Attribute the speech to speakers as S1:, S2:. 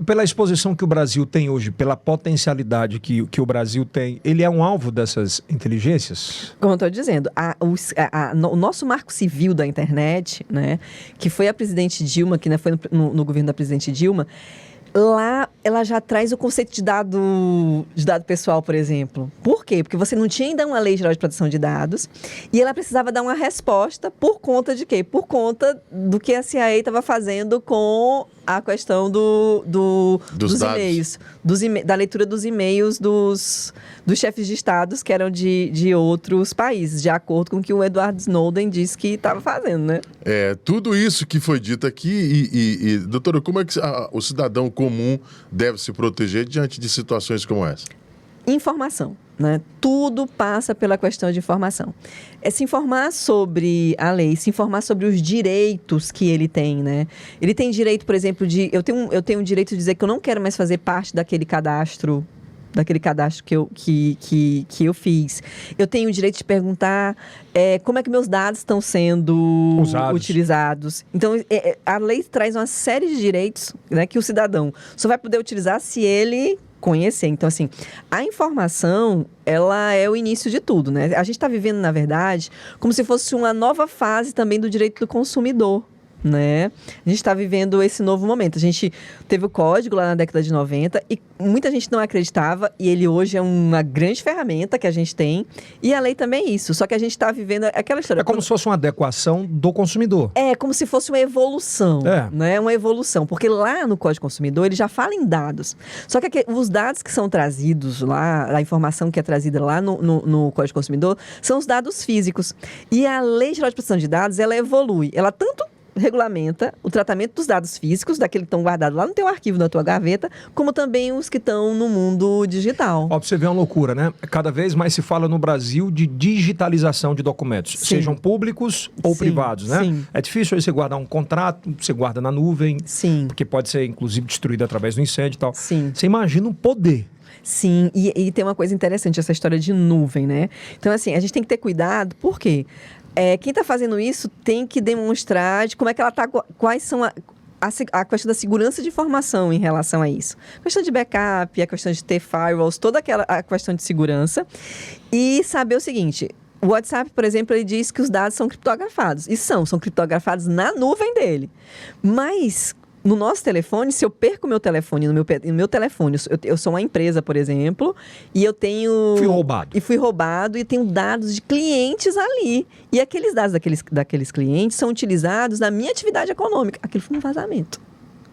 S1: Pela exposição que o Brasil tem hoje, pela potencialidade que o Brasil tem, ele é um alvo dessas inteligências?
S2: Como eu estou dizendo, o nosso marco civil da internet, né, que foi a presidente Dilma, que, né, foi no governo da presidente Dilma, lá ela já traz o conceito de dado pessoal, por exemplo. Por quê? Porque você não tinha ainda uma lei geral de proteção de dados e ela precisava dar uma resposta por conta de quê? Por conta do que a CIA estava fazendo com a questão dos e-mails, da leitura dos e-mails dos chefes de estados que eram de outros países, de acordo com o que o Edward Snowden disse que estava fazendo, né?
S3: Tudo isso que foi dito aqui doutora, como é que o cidadão comum deve se proteger diante de situações como essa?
S2: Informação, né? Tudo passa pela questão de informação. É se informar sobre a lei, se informar sobre os direitos que ele tem, né? Ele tem direito, por exemplo, eu tenho o direito de dizer que eu não quero mais fazer parte daquele cadastro que eu fiz. Eu tenho o direito de perguntar como é que meus dados estão sendo utilizados. Então, a lei traz uma série de direitos, né, que o cidadão só vai poder utilizar se ele conhecer. Então, assim, a informação, ela é o início de tudo, né? A gente está vivendo, na verdade, como se fosse uma nova fase também do direito do consumidor, né? A gente está vivendo esse novo momento. A gente teve o código lá na década de 90 e muita gente não acreditava, e ele hoje é uma grande ferramenta que a gente tem, e a lei também é isso, só que a gente está vivendo aquela história.
S1: É como se fosse uma adequação do consumidor.
S2: É como se fosse uma evolução, né? Uma evolução, porque lá no Código Consumidor ele já fala em dados, só que os dados que são trazidos lá, a informação que é trazida lá no Código Consumidor, são os dados físicos, e a Lei Geral de Proteção de Dados, ela evolui, ela tanto regulamenta o tratamento dos dados físicos, daqueles que estão guardados lá no teu arquivo, na tua gaveta, como também os que estão no mundo digital.
S1: Ó, pra você ver uma loucura, né? Cada vez mais se fala no Brasil de digitalização de documentos, sejam públicos ou privados, né?
S2: Sim.
S1: É difícil aí você guardar um contrato, você guarda na nuvem, porque pode ser, inclusive, destruído através do incêndio e tal.
S2: Sim.
S1: Você imagina o poder.
S2: Sim, e tem uma coisa interessante, essa história de nuvem, né? Então, assim, a gente tem que ter cuidado, por quê? Quem está fazendo isso tem que demonstrar de como é que ela está, quais são a questão da segurança de informação em relação a isso. A questão de backup, a questão de ter firewalls, toda a questão de segurança. E saber o seguinte, o WhatsApp, por exemplo, ele diz que os dados são criptografados. E são criptografados na nuvem dele. Mas no nosso telefone, se eu perco meu telefone, no meu telefone, eu sou uma empresa, por exemplo, e eu tenho... Fui roubado e tenho dados de clientes ali. E aqueles dados daqueles clientes são utilizados na minha atividade econômica. Aquilo foi um vazamento.